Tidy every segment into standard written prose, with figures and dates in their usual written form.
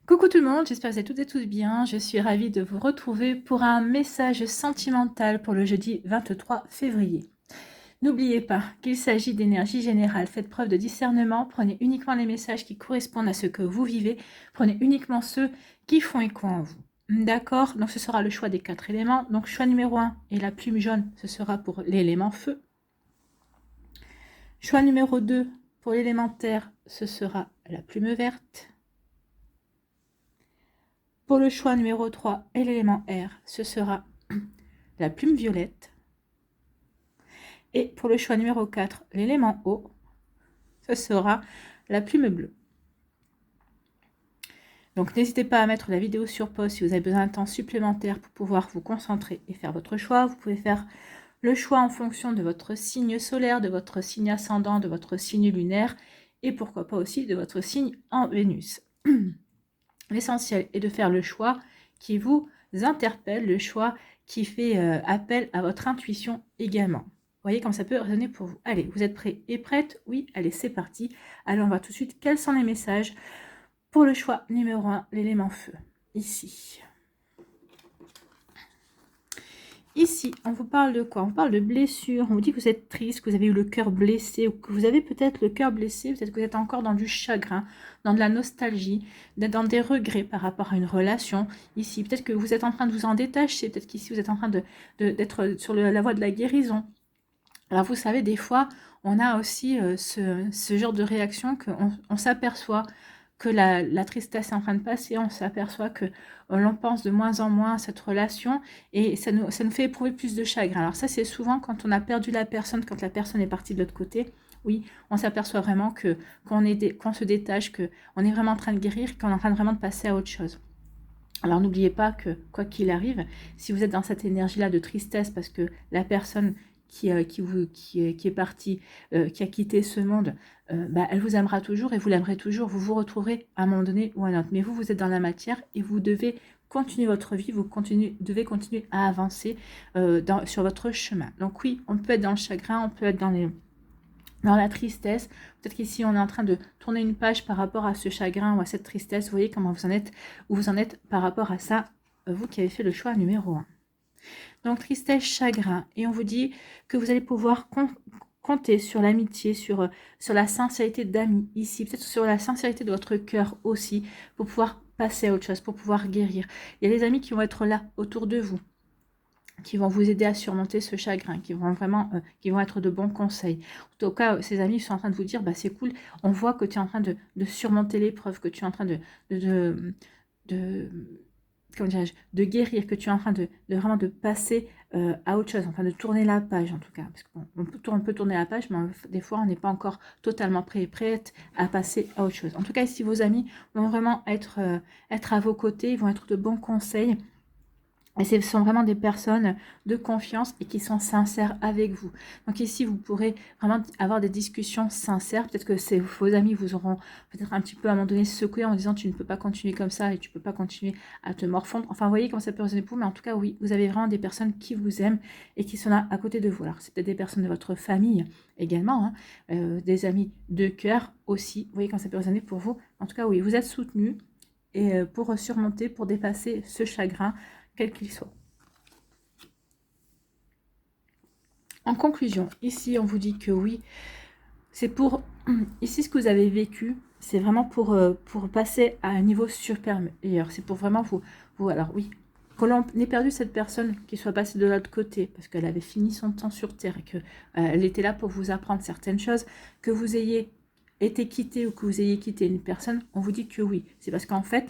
Coucou tout le monde, j'espère que vous êtes toutes et tous bien. Je suis ravie de vous retrouver pour un message sentimental pour le jeudi 23 février. N'oubliez pas qu'il s'agit d'énergie générale. Faites preuve de discernement. Prenez uniquement les messages qui correspondent à ce que vous vivez. Prenez uniquement ceux qui font écho en vous. D'accord? Donc ce sera le choix des 4 éléments. Donc choix numéro 1 et la plume jaune, ce sera pour l'élément feu. Choix numéro 2 pour l'élément terre, ce sera la plume verte. Pour le choix numéro 3 et l'élément R, ce sera la plume violette. Et pour le choix numéro 4, l'élément eau, ce sera la plume bleue. Donc n'hésitez pas à mettre la vidéo sur pause si vous avez besoin d'un temps supplémentaire pour pouvoir vous concentrer et faire votre choix. Vous pouvez faire le choix en fonction de votre signe solaire, de votre signe ascendant, de votre signe lunaire et pourquoi pas aussi de votre signe en Vénus. L'essentiel est de faire le choix qui vous interpelle, le choix qui fait appel à votre intuition également. Vous voyez comme ça peut résonner pour vous. Allez, vous êtes prêts et prêtes? Oui, allez, c'est parti. Allez, on va tout de suite. Quels sont les messages pour le choix numéro 1, l'élément feu? Ici. Ici, on vous parle de quoi? On parle de blessure. On vous dit que vous êtes triste, que vous avez eu le cœur blessé, ou que vous avez peut-être le cœur blessé, peut-être que vous êtes encore dans du chagrin, dans de la nostalgie, dans des regrets par rapport à une relation. Ici, peut-être que vous êtes en train de vous en détacher, peut-être qu'ici, vous êtes en train d'être sur la voie de la guérison. Alors, vous savez, des fois, on a aussi ce genre de réaction qu'on s'aperçoit que la tristesse est en train de passer, on s'aperçoit que l'on pense de moins en moins à cette relation et ça nous fait éprouver plus de chagrin. Alors ça, c'est souvent quand on a perdu la personne, quand la personne est partie de l'autre côté. Oui, on s'aperçoit vraiment qu'on se détache, qu'on est vraiment en train de guérir, qu'on est en train vraiment de passer à autre chose. Alors n'oubliez pas que quoi qu'il arrive, si vous êtes dans cette énergie-là de tristesse parce que la personne qui est partie, qui a quitté ce monde, elle vous aimera toujours et vous l'aimerez toujours. Vous vous retrouverez à un moment donné ou à un autre. Mais vous êtes dans la matière et vous devez continuer votre vie, devez continuer à avancer sur votre chemin. Donc oui, on peut être dans le chagrin, on peut être dans la tristesse. Peut-être qu'ici, on est en train de tourner une page par rapport à ce chagrin ou à cette tristesse. Vous voyez comment vous en êtes, où vous en êtes par rapport à ça, vous qui avez fait le choix numéro 1. Donc, tristesse, chagrin. Et on vous dit que vous allez pouvoir compter sur l'amitié, sur la sincérité d'amis ici, peut-être sur la sincérité de votre cœur aussi, pour pouvoir passer à autre chose, pour pouvoir guérir. Il y a des amis qui vont être là autour de vous, qui vont vous aider à surmonter ce chagrin, qui vont être de bons conseils. En tout cas, ces amis sont en train de vous dire, c'est cool, on voit que tu es en train de surmonter l'épreuve, que tu es en train comment dirais-je, de guérir, que tu es en train de vraiment de passer à autre chose, enfin de tourner la page en tout cas, parce qu'on peut tourner la page, mais des fois on n'est pas encore totalement prête à passer à autre chose. En tout cas, ici vos amis vont vraiment être à vos côtés, ils vont être de bons conseils. Et ce sont vraiment des personnes de confiance et qui sont sincères avec vous. Donc ici, vous pourrez vraiment avoir des discussions sincères. Peut-être que vos amis vous auront peut-être un petit peu à un moment donné secoué en disant tu ne peux pas continuer comme ça et tu ne peux pas continuer à te morfondre. Enfin, vous voyez comment ça peut résonner pour vous. Mais en tout cas, oui, vous avez vraiment des personnes qui vous aiment et qui sont là à côté de vous. Alors, c'est peut-être des personnes de votre famille également, des amis de cœur aussi. Vous voyez comment ça peut résonner pour vous. En tout cas, oui, vous êtes soutenus et pour surmonter, pour dépasser ce chagrin, quel qu'il soit. En conclusion, ici on vous dit que oui, c'est pour, ici ce que vous avez vécu, c'est vraiment pour passer à un niveau supérieur. C'est pour vraiment vous alors oui, que l'on ait perdu cette personne qui soit passée de l'autre côté, parce qu'elle avait fini son temps sur Terre et qu'elle était là pour vous apprendre certaines choses, que vous ayez été quitté ou que vous ayez quitté une personne, on vous dit que oui. C'est parce qu'en fait,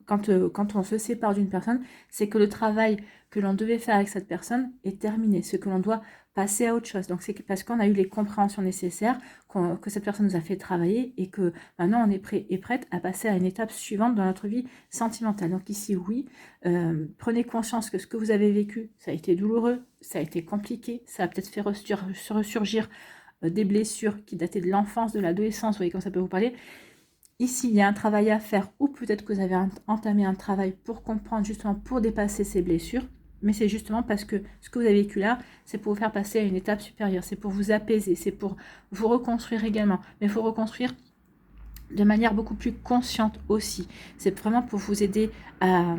quand on se sépare d'une personne, c'est que le travail que l'on devait faire avec cette personne est terminé, ce que l'on doit passer à autre chose. Donc c'est parce qu'on a eu les compréhensions nécessaires, que cette personne nous a fait travailler et que maintenant on est prêt et prête à passer à une étape suivante dans notre vie sentimentale. Donc ici, oui, prenez conscience que ce que vous avez vécu, ça a été douloureux, ça a été compliqué, ça a peut-être fait ressurgir des blessures qui dataient de l'enfance, de l'adolescence, vous voyez comment ça peut vous parler. Ici, il y a un travail à faire ou peut-être que vous avez entamé un travail pour comprendre, justement, pour dépasser ces blessures. Mais c'est justement parce que ce que vous avez vécu là, c'est pour vous faire passer à une étape supérieure. C'est pour vous apaiser, c'est pour vous reconstruire également. Mais il faut reconstruire de manière beaucoup plus consciente aussi. C'est vraiment pour vous aider à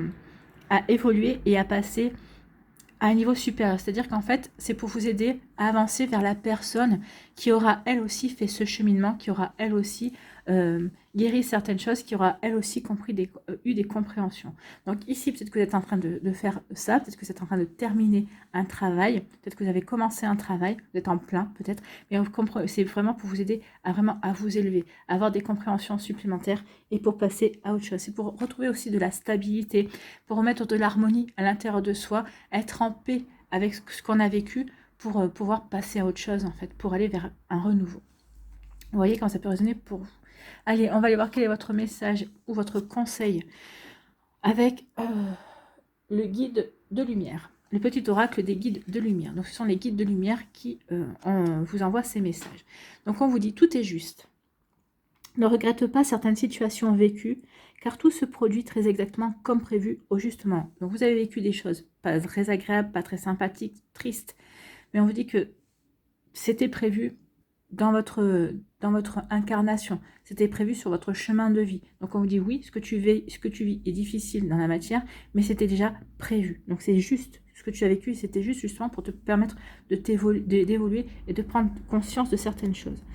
évoluer et à passer à un niveau supérieur. C'est-à-dire qu'en fait, c'est pour vous aider à avancer vers la personne qui aura elle aussi fait ce cheminement, qui aura elle aussi guéri certaines choses, qui aura elle aussi eu des compréhensions. Donc ici, peut-être que vous êtes en train de faire ça, peut-être que vous êtes en train de terminer un travail, peut-être que vous avez commencé un travail, vous êtes en plein peut-être, mais c'est vraiment pour vous aider à vraiment à vous élever, à avoir des compréhensions supplémentaires et pour passer à autre chose. C'est pour retrouver aussi de la stabilité, pour remettre de l'harmonie à l'intérieur de soi, être en paix avec ce qu'on a vécu pour pouvoir passer à autre chose en fait, pour aller vers un renouveau. Vous voyez quand ça peut résonner pour vous. Allez, on va aller voir quel est votre message ou votre conseil avec le guide de lumière, le petit oracle des guides de lumière. Donc ce sont les guides de lumière qui vous envoient ces messages. Donc on vous dit tout est juste. Ne regrette pas certaines situations vécues, car tout se produit très exactement comme prévu au juste moment. Donc vous avez vécu des choses pas très agréables, pas très sympathiques, tristes, mais on vous dit que c'était prévu dans votre incarnation, c'était prévu sur votre chemin de vie. Donc on vous dit oui, ce que tu vis est difficile dans la matière, mais c'était déjà prévu. Donc c'est juste, ce que tu as vécu, c'était juste justement pour te permettre d'évoluer et de prendre conscience de certaines choses.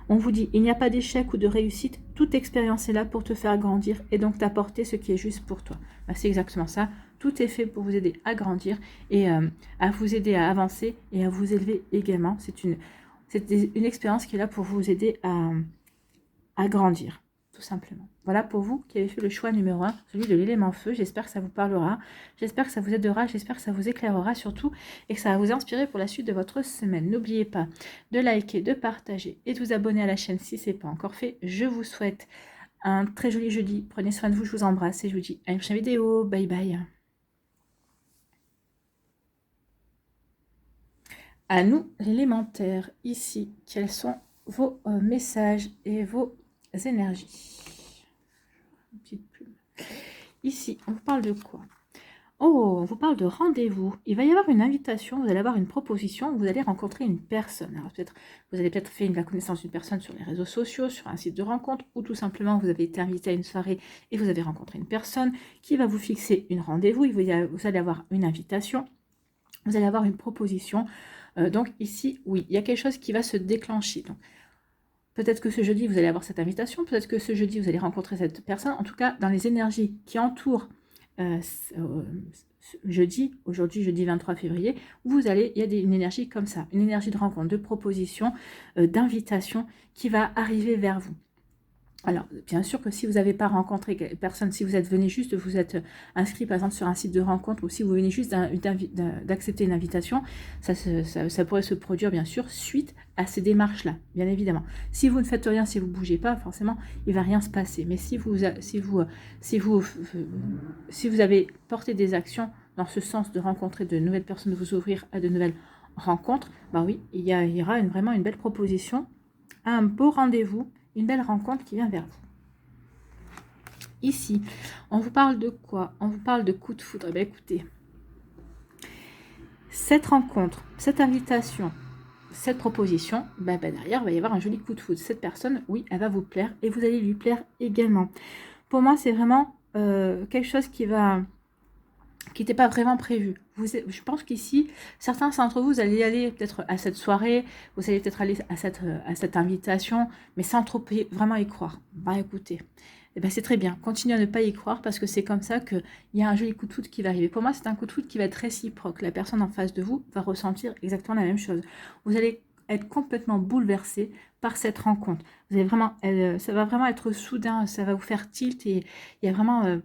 On vous dit, il n'y a pas d'échec ou de réussite, toute expérience est là pour te faire grandir et donc t'apporter ce qui est juste pour toi. Ben, c'est exactement ça, tout est fait pour vous aider à grandir et à vous aider à avancer et à vous élever également. C'est une expérience qui est là pour vous aider à grandir, tout simplement. Voilà pour vous qui avez fait le choix numéro 1, celui de l'élément feu. J'espère que ça vous parlera, j'espère que ça vous aidera, j'espère que ça vous éclairera surtout et que ça va vous inspirer pour la suite de votre semaine. N'oubliez pas de liker, de partager et de vous abonner à la chaîne si ce n'est pas encore fait. Je vous souhaite un très joli jeudi. Prenez soin de vous, je vous embrasse et je vous dis à une prochaine vidéo. Bye bye. À nous, l'élémentaire, ici, quels sont vos messages et vos énergies. Une petite plume. Ici, on vous parle de quoi? Oh, on vous parle de rendez-vous. Il va y avoir une invitation, vous allez avoir une proposition, vous allez rencontrer une personne. Alors peut-être, vous avez peut-être fait la connaissance d'une personne sur les réseaux sociaux, sur un site de rencontre, ou tout simplement vous avez été invité à une soirée et vous avez rencontré une personne qui va vous fixer une rendez-vous. Vous allez avoir une invitation, vous allez avoir une proposition. Donc ici, oui, il y a quelque chose qui va se déclencher. Donc, peut-être que ce jeudi, vous allez avoir cette invitation. Peut-être que ce jeudi, vous allez rencontrer cette personne. En tout cas, dans les énergies qui entourent jeudi, aujourd'hui, jeudi 23 février, il y a une énergie comme ça. Une énergie de rencontre, de proposition, d'invitation qui va arriver vers vous. Alors, bien sûr que si vous n'avez pas rencontré personne, si vous êtes venu juste, vous êtes inscrit par exemple sur un site de rencontre, ou si vous venez juste d'accepter une invitation, ça pourrait se produire bien sûr suite à ces démarches-là, bien évidemment. Si vous ne faites rien, si vous ne bougez pas, forcément, il ne va rien se passer. Mais si vous avez porté des actions dans ce sens de rencontrer de nouvelles personnes, de vous ouvrir à de nouvelles rencontres, bah oui, il y aura vraiment une belle proposition, un beau rendez-vous, une belle rencontre qui vient vers vous. Ici, on vous parle de quoi? On vous parle de coup de foudre. Eh bien, écoutez, cette rencontre, cette invitation, cette proposition, derrière, il va y avoir un joli coup de foudre. Cette personne, oui, elle va vous plaire et vous allez lui plaire également. Pour moi, c'est vraiment quelque chose qui n'était pas vraiment prévu. Je pense qu'ici, certains d'entre vous, vous allez aller peut-être à cette soirée, vous allez peut-être aller à cette invitation, mais sans trop vraiment y croire. Écoutez, c'est très bien. Continuez à ne pas y croire parce que c'est comme ça qu'il y a un joli coup de foudre qui va arriver. Pour moi, c'est un coup de foudre qui va être réciproque. La personne en face de vous va ressentir exactement la même chose. Vous allez être complètement bouleversé par cette rencontre. Vous allez vraiment, ça va vraiment être soudain, ça va vous faire tilt et il y a vraiment...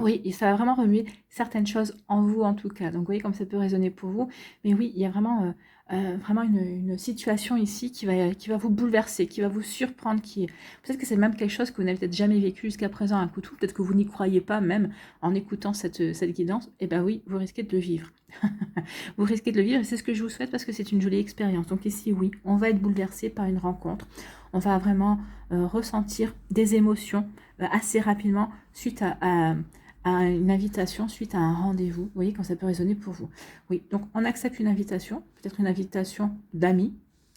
oui, et ça va vraiment remuer certaines choses en vous en tout cas. Donc vous voyez comme ça peut résonner pour vous. Mais oui, il y a vraiment, vraiment une situation ici qui va vous bouleverser, qui va vous surprendre. Peut-être que c'est même quelque chose que vous n'avez peut-être jamais vécu jusqu'à présent, un coup de foudre. Peut-être que vous n'y croyez pas même en écoutant cette guidance. Et bien oui, vous risquez de le vivre. Vous risquez de le vivre et c'est ce que je vous souhaite parce que c'est une jolie expérience. Donc ici, oui, on va être bouleversé par une rencontre. On va vraiment ressentir des émotions assez rapidement suite à une invitation, suite à un rendez-vous. Vous voyez quand ça peut résonner pour vous. Oui, donc on accepte une invitation, peut-être une invitation d'amis,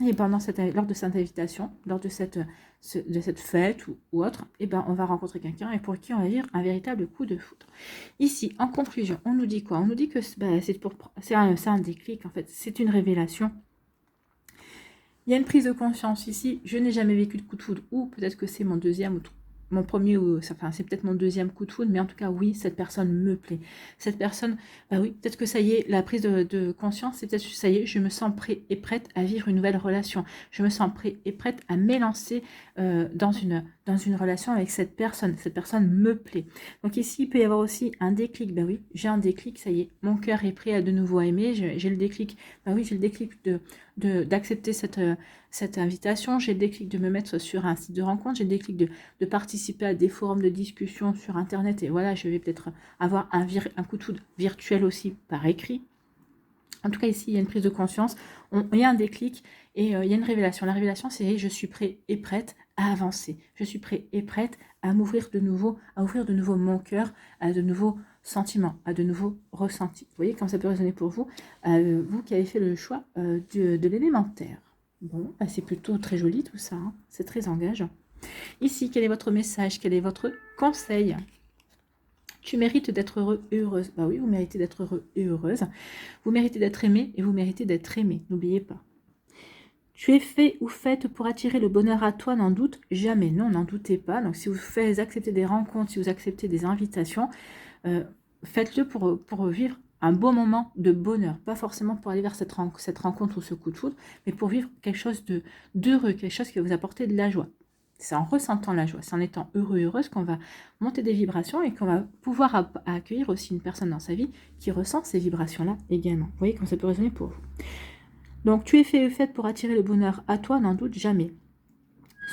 Et pendant lors de cette invitation, lors de cette fête ou autre, et ben, on va rencontrer quelqu'un et pour qui on va vivre un véritable coup de foudre. Ici, en conclusion, on nous dit quoi? On nous dit que ben, c'est un déclic, en fait, c'est une révélation. Il y a une prise de conscience ici. Je n'ai jamais vécu de coup de foudre, ou peut-être que c'est mon deuxième ou mon premier, ou enfin c'est peut-être mon deuxième coup de foudre, mais en tout cas oui, cette personne me plaît. Cette personne, bah oui, peut-être que ça y est, la prise de conscience, c'est peut-être ça y est, je me sens prêt et prête à vivre une nouvelle relation. Je me sens prêt et prête à m'élancer dans une relation avec cette personne. Cette personne me plaît. Donc ici, il peut y avoir aussi un déclic. Bah oui, j'ai un déclic, ça y est, mon cœur est prêt à de nouveau aimer. J'ai le déclic. Bah oui, j'ai le déclic d'accepter cette invitation, j'ai le déclic de me mettre sur un site de rencontre, j'ai le déclic de participer à des forums de discussion sur internet, et voilà, je vais peut-être avoir un coup de foudre virtuel aussi par écrit. En tout cas, ici, il y a une prise de conscience, il y a un déclic et il y a une révélation. La révélation, c'est je suis prêt et prête à avancer. Je suis prêt et prête à m'ouvrir de nouveau, à ouvrir de nouveau mon cœur, à de nouveaux sentiments, à de nouveaux ressentis. Vous voyez comment ça peut résonner pour vous, vous qui avez fait le choix de l'élémentaire. Bon, bah, c'est plutôt très joli tout ça, hein. C'est très engageant. Ici, quel est votre message? Quel est votre conseil? Tu mérites d'être heureux et heureuse. Bah oui, vous méritez d'être heureux et heureuse. Vous méritez d'être aimé et vous méritez d'être aimé. N'oubliez pas. Tu es fait ou faite pour attirer le bonheur à toi, n'en doute jamais. Non, n'en doutez pas. Donc si vous faites accepter des rencontres, si vous acceptez des invitations, faites-le pour vivre un beau moment de bonheur. Pas forcément pour aller vers cette rencontre ou ce coup de foudre, mais pour vivre quelque chose d'heureux, quelque chose qui va vous apporter de la joie. C'est en ressentant la joie, c'est en étant heureux et heureuse qu'on va monter des vibrations et qu'on va pouvoir accueillir aussi une personne dans sa vie qui ressent ces vibrations-là également. Vous voyez comment ça peut résonner pour vous. Donc, tu es fait et faite pour attirer le bonheur à toi, n'en doute jamais.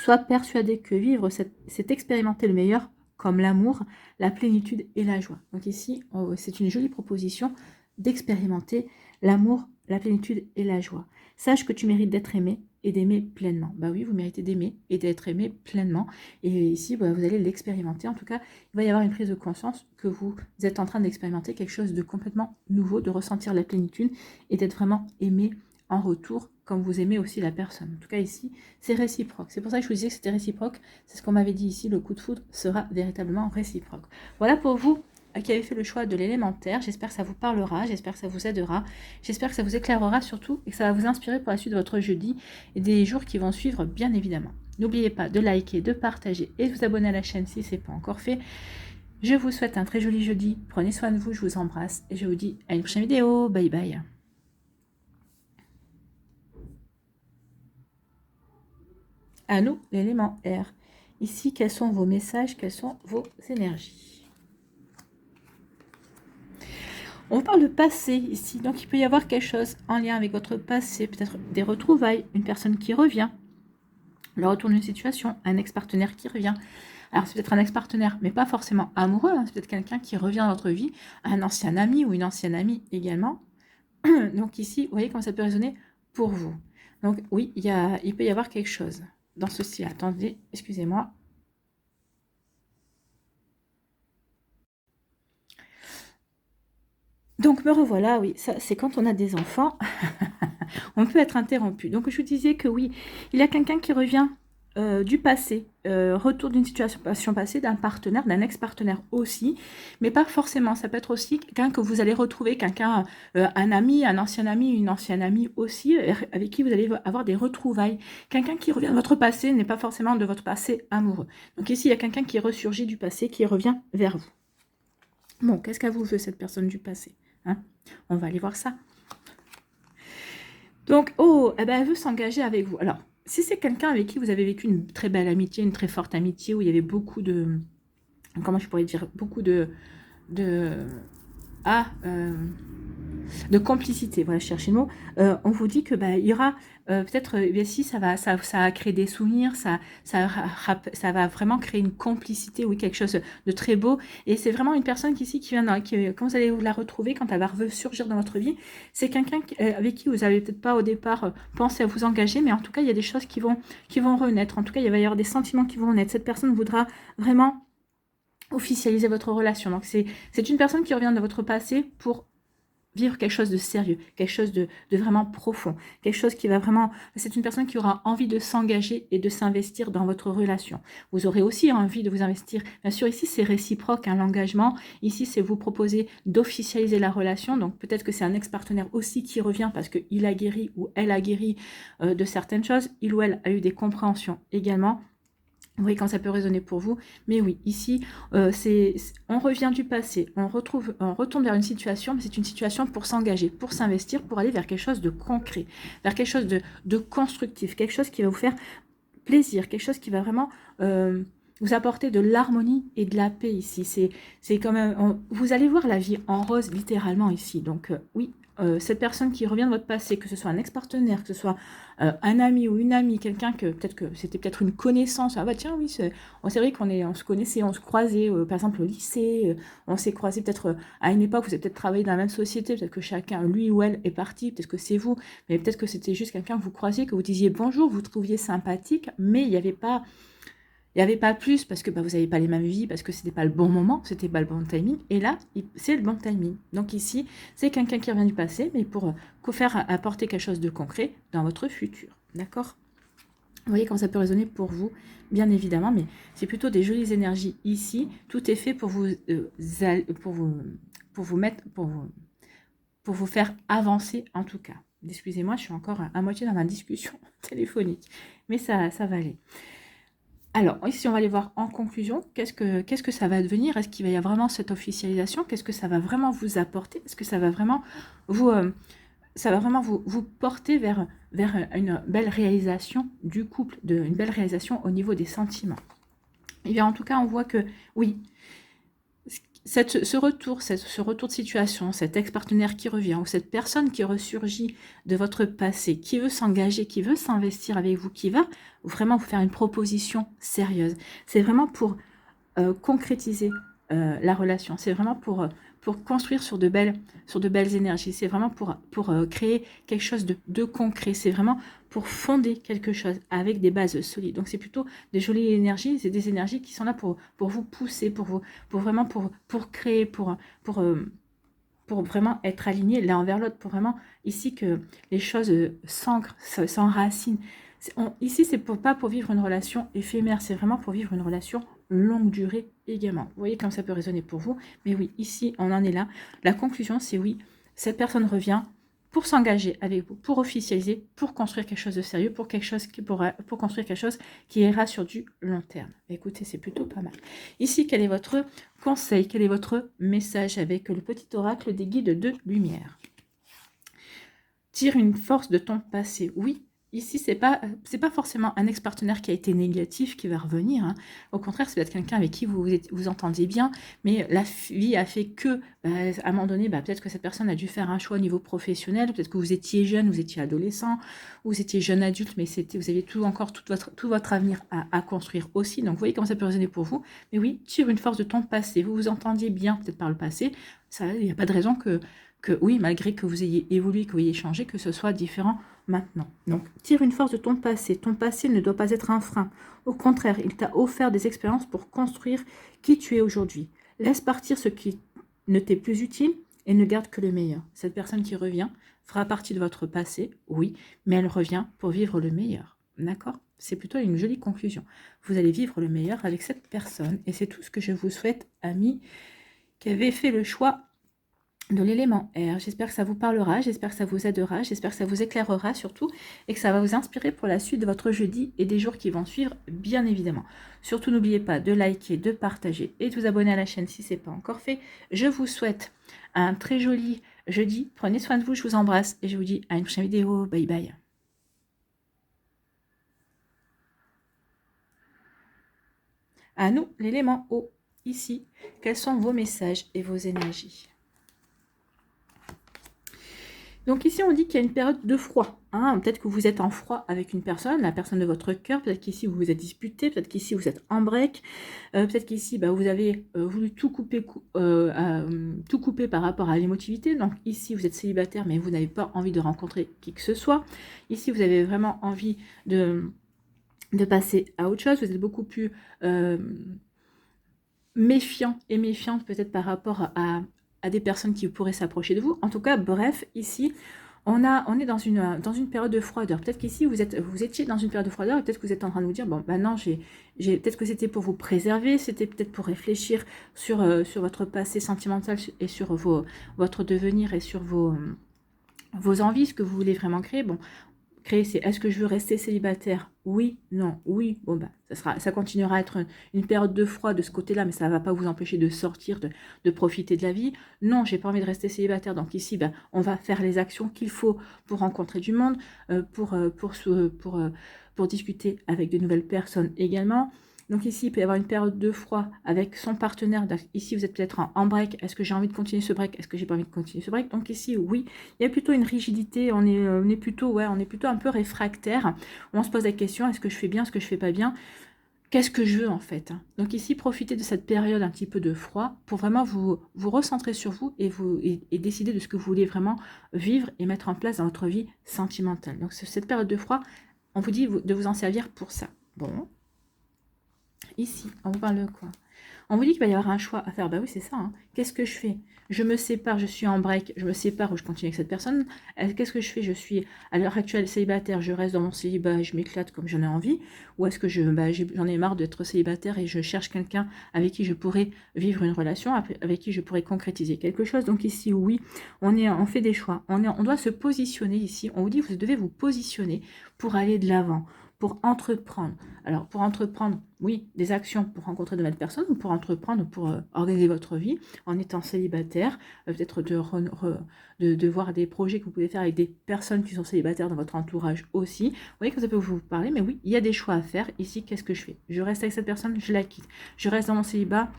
Sois persuadé que vivre, c'est expérimenter le meilleur comme l'amour, la plénitude et la joie. Donc ici, c'est une jolie proposition d'expérimenter l'amour, la plénitude et la joie. Sache que tu mérites d'être aimé et d'aimer pleinement. Bah oui, vous méritez d'aimer et d'être aimé pleinement. Et ici, bah, vous allez l'expérimenter. En tout cas, il va y avoir une prise de conscience que vous êtes en train d'expérimenter quelque chose de complètement nouveau, de ressentir la plénitude et d'être vraiment aimé en retour, comme vous aimez aussi la personne. En tout cas ici, c'est réciproque. C'est pour ça que je vous disais que c'était réciproque. C'est ce qu'on m'avait dit ici, le coup de foudre sera véritablement réciproque. Voilà pour vous qui avez fait le choix de l'élémentaire. J'espère que ça vous parlera, j'espère que ça vous aidera, j'espère que ça vous éclairera surtout et que ça va vous inspirer pour la suite de votre jeudi et des jours qui vont suivre, bien évidemment. N'oubliez pas de liker, de partager et de vous abonner à la chaîne si ce n'est pas encore fait. Je vous souhaite un très joli jeudi. Prenez soin de vous, je vous embrasse et je vous dis à une prochaine vidéo. Bye bye. À nous, l'élément R. Ici, quels sont vos messages, quelles sont vos énergies? On parle de passé ici, donc il peut y avoir quelque chose en lien avec votre passé, peut-être des retrouvailles, une personne qui revient, le retour d'une situation, un ex-partenaire qui revient. Alors c'est peut-être un ex-partenaire, mais pas forcément amoureux, hein. C'est peut-être quelqu'un qui revient dans votre vie, un ancien ami ou une ancienne amie également. Donc ici, vous voyez comment ça peut résonner pour vous. Donc oui, il peut y avoir quelque chose dans ce style. Attendez, excusez-moi. Donc me revoilà, oui, ça c'est quand on a des enfants, on peut être interrompu. Donc je vous disais que oui, il y a quelqu'un qui revient du passé, retour d'une situation passée, d'un partenaire, d'un ex-partenaire aussi, mais pas forcément, ça peut être aussi quelqu'un que vous allez retrouver, quelqu'un, un ami, un ancien ami, une ancienne amie aussi, avec qui vous allez avoir des retrouvailles. Quelqu'un qui revient de votre passé n'est pas forcément de votre passé amoureux. Donc ici, il y a quelqu'un qui ressurgit du passé, qui revient vers vous. Bon, qu'est-ce qu'elle vous veut, cette personne du passé, hein? On va aller voir ça. Donc, oh, eh ben, elle veut s'engager avec vous. Alors, si c'est quelqu'un avec qui vous avez vécu une très belle amitié, une très forte amitié, où il y avait beaucoup de... Comment je pourrais dire? Beaucoup de complicité, voilà, je cherchais le mot. On vous dit que il y aura peut-être, si ça va créer des souvenirs, ça va vraiment créer une complicité, oui, quelque chose de très beau. Et c'est vraiment une personne qui vient quand vous allez la retrouver, quand elle va surgir dans votre vie, c'est quelqu'un avec qui vous n'avez peut-être pas au départ pensé à vous engager, mais en tout cas il y a des choses qui vont renaître. En tout cas il va y avoir des sentiments qui vont renaître. Cette personne voudra vraiment officialiser votre relation. Donc c'est une personne qui revient de votre passé pour vivre quelque chose de sérieux, quelque chose de vraiment profond, quelque chose qui va vraiment... C'est une personne qui aura envie de s'engager et de s'investir dans votre relation. Vous aurez aussi envie de vous investir. Bien sûr, ici, c'est réciproque, hein, l'engagement. Ici, c'est vous proposer d'officialiser la relation. Donc, peut-être que c'est un ex-partenaire aussi qui revient parce qu'il a guéri ou elle a guéri de certaines choses. Il ou elle a eu des compréhensions également. Vous voyez quand ça peut résonner pour vous, mais oui, ici, on revient du passé, on retombe vers une situation, mais c'est une situation pour s'engager, pour s'investir, pour aller vers quelque chose de concret, vers quelque chose de constructif, quelque chose qui va vous faire plaisir, quelque chose qui va vraiment vous apporter de l'harmonie et de la paix ici. C'est quand même, vous allez voir la vie en rose littéralement ici. Donc oui, cette personne qui revient de votre passé, que ce soit un ex-partenaire, que ce soit un ami ou une amie, quelqu'un que peut-être que c'était peut-être une connaissance. Ah bah tiens oui, c'est vrai on se connaissait, on se croisait par exemple au lycée, on s'est croisé peut-être à une époque, vous avez peut-être travaillé dans la même société, peut-être que chacun, lui ou elle est parti, peut-être que c'est vous, mais peut-être que c'était juste quelqu'un que vous croisiez, que vous disiez bonjour, vous trouviez sympathique, mais il n'y avait pas plus parce que bah, vous n'avez pas les mêmes vies, parce que c'était pas le bon moment, c'était pas le bon timing. Et là, c'est le bon timing. Donc ici, c'est quelqu'un qui revient du passé, mais pour faire apporter quelque chose de concret dans votre futur. D'accord? Vous voyez comment ça peut résonner pour vous, bien évidemment, mais c'est plutôt des jolies énergies ici. Tout est fait pour vous, pour vous faire avancer en tout cas. Excusez-moi, je suis encore à moitié dans ma discussion téléphonique, mais ça va aller. Alors, ici, on va aller voir en conclusion, qu'est-ce que ça va devenir? Est-ce qu'il va y avoir vraiment cette officialisation? Qu'est-ce que ça va vraiment vous apporter? Est-ce que ça va vraiment vous porter vers une belle réalisation du couple, une belle réalisation au niveau des sentiments? Et bien, en tout cas, on voit que, oui, ce retour de situation, cet ex-partenaire qui revient, ou cette personne qui ressurgit de votre passé, qui veut s'engager, qui veut s'investir avec vous, qui va vraiment vous faire une proposition sérieuse. C'est vraiment pour concrétiser la relation. C'est vraiment pour construire sur de belles énergies. C'est vraiment pour créer quelque chose de concret. C'est vraiment pour fonder quelque chose avec des bases solides. Donc c'est plutôt des jolies énergies. C'est des énergies qui sont là pour vous pousser, pour vraiment pour créer, pour vraiment être alignés l'un envers l'autre, pour vraiment ici que les choses s'ancrent, s'enracinent. Ici, c'est pas pour vivre une relation éphémère, c'est vraiment pour vivre une relation longue durée également. Vous voyez comme ça peut résonner pour vous. Mais oui, ici, on en est là. La conclusion, c'est oui, cette personne revient pour s'engager avec vous, pour officialiser, pour construire quelque chose de sérieux, pour construire quelque chose qui ira sur du long terme. Écoutez, c'est plutôt pas mal. Ici, quel est votre conseil? Quel est votre message avec le petit oracle des guides de lumière? Tire une force de ton passé. Oui, ici, c'est pas forcément un ex-partenaire qui a été négatif qui va revenir. Hein. Au contraire, c'est peut-être quelqu'un avec qui vous entendiez bien, mais la vie a fait que, à un moment donné, peut-être que cette personne a dû faire un choix au niveau professionnel, peut-être que vous étiez jeune, vous étiez adolescent, vous étiez jeune adulte, mais vous aviez encore tout votre avenir à construire aussi. Donc, vous voyez comment ça peut résonner pour vous. Mais oui, tire une force de ton passé. Vous vous entendiez bien, peut-être par le passé. Il n'y a pas de raison que oui, malgré que vous ayez évolué, que vous ayez changé, que ce soit différent maintenant. Donc, tire une force de ton passé. Ton passé ne doit pas être un frein. Au contraire, il t'a offert des expériences pour construire qui tu es aujourd'hui. Laisse partir ce qui ne t'est plus utile et ne garde que le meilleur. Cette personne qui revient fera partie de votre passé, oui, mais elle revient pour vivre le meilleur. D'accord? C'est plutôt une jolie conclusion. Vous allez vivre le meilleur avec cette personne. Et c'est tout ce que je vous souhaite, amis, qui avez fait le choix de l'élément R. J'espère que ça vous parlera, j'espère que ça vous aidera, j'espère que ça vous éclairera surtout et que ça va vous inspirer pour la suite de votre jeudi et des jours qui vont suivre, bien évidemment. Surtout, n'oubliez pas de liker, de partager et de vous abonner à la chaîne si ce n'est pas encore fait. Je vous souhaite un très joli jeudi. Prenez soin de vous, je vous embrasse et je vous dis à une prochaine vidéo. Bye bye. À nous, l'élément O, ici. Quels sont vos messages et vos énergies? Donc ici, on dit qu'il y a une période de froid. Hein. Peut-être que vous êtes en froid avec une personne, la personne de votre cœur. Peut-être qu'ici, vous vous êtes disputé. Peut-être qu'ici, vous êtes en break. Peut-être qu'ici, vous avez voulu tout couper par rapport à l'émotivité. Donc ici, vous êtes célibataire, mais vous n'avez pas envie de rencontrer qui que ce soit. Ici, vous avez vraiment envie de passer à autre chose. Vous êtes beaucoup plus méfiant et méfiante peut-être par rapport à à des personnes qui pourraient s'approcher de vous. En tout cas, bref, ici, on est dans une période de froideur. Peut-être qu'ici, vous étiez dans une période de froideur et peut-être que vous êtes en train de vous dire, bon, ben non, peut-être que c'était pour vous préserver, c'était peut-être pour réfléchir sur votre passé sentimental et sur votre devenir et sur vos envies, ce que vous voulez vraiment créer. Bon, créer, c'est est-ce que je veux rester célibataire? Oui, non, oui. Bon, ben, ça continuera à être une période de froid de ce côté-là, mais ça ne va pas vous empêcher de sortir, de profiter de la vie. Non, j'ai pas envie de rester célibataire. Donc ici, ben, on va faire les actions qu'il faut pour rencontrer du monde, pour discuter avec de nouvelles personnes également. Donc ici, il peut y avoir une période de froid avec son partenaire. Ici, vous êtes peut-être en break. Est-ce que j'ai envie de continuer ce break? Est-ce que j'ai pas envie de continuer ce break? Donc ici, oui, il y a plutôt une rigidité. On est plutôt un peu réfractaire. On se pose la question, est-ce que je fais bien, est-ce que je fais pas bien? Qu'est-ce que je veux en fait? Donc ici, profitez de cette période un petit peu de froid pour vraiment vous recentrer sur vous et décider de ce que vous voulez vraiment vivre et mettre en place dans votre vie sentimentale. Donc cette période de froid, on vous dit de vous en servir pour ça. Bon. Ici, on vous parle de quoi? On vous dit qu'il va y avoir un choix à faire. Bah oui, c'est ça. Hein. Qu'est-ce que je fais? Je me sépare, je suis en break, je me sépare ou je continue avec cette personne. Qu'est-ce que je fais? Je suis à l'heure actuelle célibataire, je reste dans mon célibat, je m'éclate comme j'en ai envie. Ou est-ce que j'en ai marre d'être célibataire et je cherche quelqu'un avec qui je pourrais vivre une relation, avec qui je pourrais concrétiser quelque chose. Donc ici, oui, on fait des choix. On doit se positionner ici. On vous dit que vous devez vous positionner pour aller de l'avant, pour entreprendre. Alors, pour entreprendre, oui, des actions pour rencontrer de nouvelles personnes, ou pour entreprendre, pour organiser votre vie en étant célibataire, peut-être de voir des projets que vous pouvez faire avec des personnes qui sont célibataires dans votre entourage aussi. Vous voyez que ça peut vous parler, mais oui, il y a des choix à faire. Ici, qu'est-ce que je fais? Je reste avec cette personne, je la quitte. Je reste dans mon célibat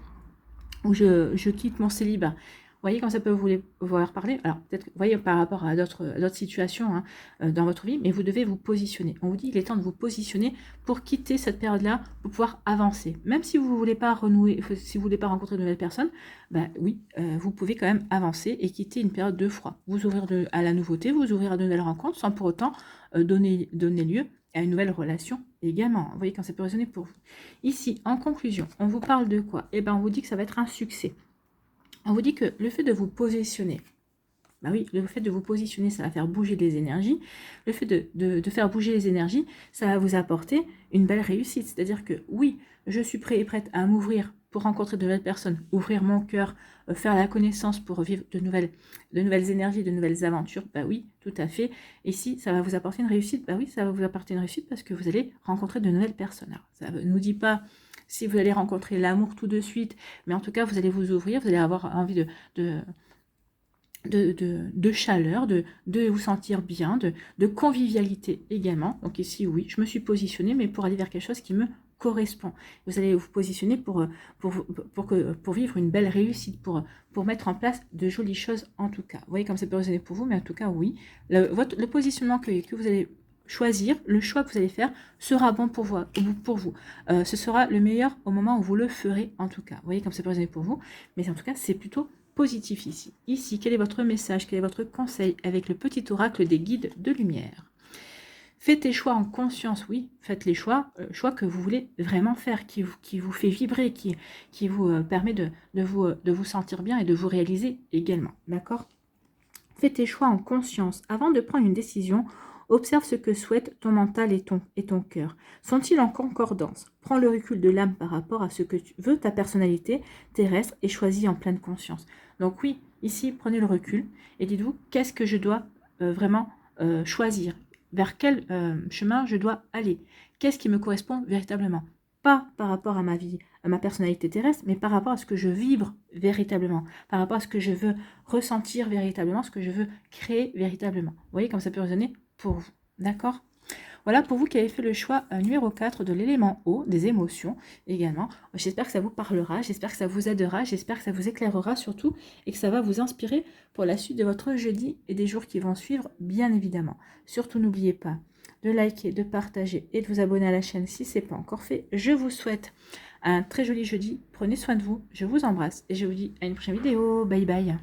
ou je quitte mon célibat. Vous voyez comme ça peut vous voir parler. Alors, peut-être, vous voyez, par rapport à d'autres situations hein, dans votre vie, mais vous devez vous positionner. On vous dit qu'il est temps de vous positionner pour quitter cette période-là, pour pouvoir avancer. Même si vous ne voulez pas renouer, si vous ne voulez pas rencontrer de nouvelles personnes, ben oui, vous pouvez quand même avancer et quitter une période de froid. Vous ouvrir à la nouveauté, vous ouvrir à de nouvelles rencontres, sans pour autant donner lieu à une nouvelle relation également. Vous voyez quand ça peut résonner pour vous. Ici, en conclusion, on vous parle de quoi? Eh bien, on vous dit que ça va être un succès. On vous dit que le fait de vous positionner, bah oui, le fait de vous positionner, ça va faire bouger les énergies. Le fait de faire bouger les énergies, ça va vous apporter une belle réussite. C'est-à-dire que oui, je suis prêt et prête à m'ouvrir pour rencontrer de nouvelles personnes, ouvrir mon cœur, faire la connaissance pour vivre de nouvelles énergies, de nouvelles aventures. Bah oui, tout à fait. Et si ça va vous apporter une réussite, bah oui, ça va vous apporter une réussite parce que vous allez rencontrer de nouvelles personnes. Alors, ça ne nous dit pas si vous allez rencontrer l'amour tout de suite, mais en tout cas, vous allez vous ouvrir, vous allez avoir envie de chaleur, de vous sentir bien, de convivialité également. Donc ici, oui, je me suis positionnée, mais pour aller vers quelque chose qui me correspond. Vous allez vous positionner pour vivre une belle réussite, pour mettre en place de jolies choses en tout cas. Vous voyez comme ça peut résonner pour vous, mais en tout cas, oui. Le positionnement que vous allez choisir, le choix que vous allez faire sera bon pour vous. Ce sera le meilleur au moment où vous le ferez en tout cas. Vous voyez comme ça peut résonner pour vous, mais en tout cas, c'est plutôt positif ici. Ici, quel est votre message, quel est votre conseil avec le petit oracle des guides de lumière? Faites tes choix en conscience, oui, faites les choix que vous voulez vraiment faire, qui vous fait vibrer, qui vous permet de vous sentir bien et de vous réaliser également, d'accord? Fais tes choix en conscience. Avant de prendre une décision, observe ce que souhaitent ton mental et ton cœur. Sont-ils en concordance? Prends le recul de l'âme par rapport à ce que tu veux, ta personnalité terrestre, et choisis en pleine conscience. Donc oui, ici, prenez le recul et dites-vous, qu'est-ce que je dois vraiment choisir? Vers quel chemin je dois aller? Qu'est-ce qui me correspond véritablement? Pas par rapport à ma vie, à ma personnalité terrestre, mais par rapport à ce que je vibre véritablement, par rapport à ce que je veux ressentir véritablement, ce que je veux créer véritablement. Vous voyez comme ça peut résonner pour vous, d'accord? Voilà pour vous qui avez fait le choix numéro 4 de l'élément eau, des émotions également. J'espère que ça vous parlera, j'espère que ça vous aidera, j'espère que ça vous éclairera surtout et que ça va vous inspirer pour la suite de votre jeudi et des jours qui vont suivre, bien évidemment. Surtout n'oubliez pas de liker, de partager et de vous abonner à la chaîne si ce n'est pas encore fait. Je vous souhaite un très joli jeudi, prenez soin de vous, je vous embrasse et je vous dis à une prochaine vidéo, bye bye.